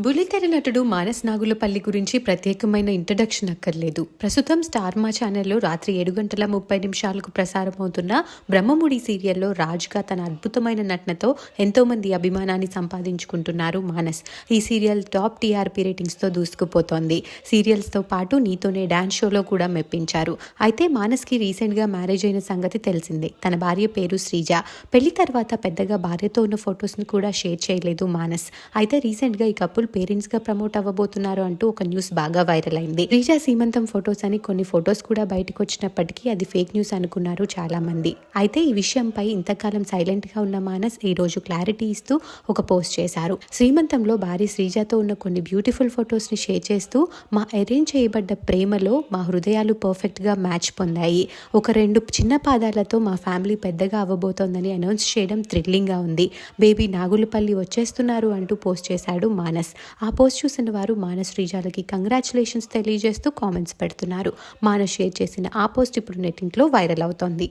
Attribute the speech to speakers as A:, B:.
A: బుల్లితెర నటుడు మానస్ నాగులపల్లి గురించి ప్రత్యేకమైన ఇంట్రడక్షన్ అక్కర్లేదు. ప్రస్తుతం స్టార్ మా ఛానల్లో రాత్రి 7:30 ప్రసారమవుతున్న బ్రహ్మముడి సీరియల్లో రాజ్గా తన అద్భుతమైన నటనతో ఎంతోమంది అభిమానాన్ని సంపాదించుకుంటున్నారు మానస్. ఈ సీరియల్ టాప్ టీఆర్పీ రేటింగ్స్తో దూసుకుపోతోంది. సీరియల్స్తో పాటు నీతోనే డాన్స్ షోలో కూడా మెప్పించారు. అయితే మానస్కి రీసెంట్గా మ్యారేజ్ అయిన సంగతి తెలిసిందే. తన భార్య పేరు శ్రీజ. పెళ్లి తర్వాత పెద్దగా భార్యతో ఉన్న ఫొటోస్ని కూడా షేర్ చేయలేదు మానస్. అయితే రీసెంట్గా ఈ కపుల్ పేరెంట్స్ గా ప్రమోట్ అవ్వబోతున్నారు అంటూ ఒక న్యూస్ బాగా వైరల్ అయింది. శ్రీజ సీమంతం ఫొటోస్ అని కొన్ని ఫొటోస్ కూడా బయటకు వచ్చినప్పటికీ అది ఫేక్ న్యూస్ అనుకున్నారు చాలా మంది. అయితే ఈ విషయంపై ఇంతకాలం సైలెంట్ గా ఉన్న మానస్ ఈ రోజు క్లారిటీ ఇస్తూ ఒక పోస్ట్ చేశారు. శ్రీమంతంలో భార్య శ్రీజతో ఉన్న కొన్ని బ్యూటిఫుల్ ఫొటోస్ ని షేర్ చేస్తూ, మా అరేంజ్ చేయబడ్డ ప్రేమలో మా హృదయాలు పర్ఫెక్ట్ గా మ్యాచ్ పొందాయి. ఒక 2 చిన్న పాదాలతో మా ఫ్యామిలీ పెద్దగా అవ్వబోతోందని అనౌన్స్ చేయడం థ్రిల్లింగ్ గా ఉంది. బేబీ నాగులపల్లి వచ్చేస్తున్నారు అంటూ పోస్ట్ చేశాడు మానస్. ఆ పోస్ట్ చూసిన వారు మానస్ శ్రీజాలకి కంగ్రాచులేషన్స్ తెలియజేస్తూ కామెంట్స్ పెడుతున్నారు. మానస్ షేర్ చేసిన ఆ పోస్ట్ ఇప్పుడు నెట్టింట్లో వైరల్ అవుతోంది.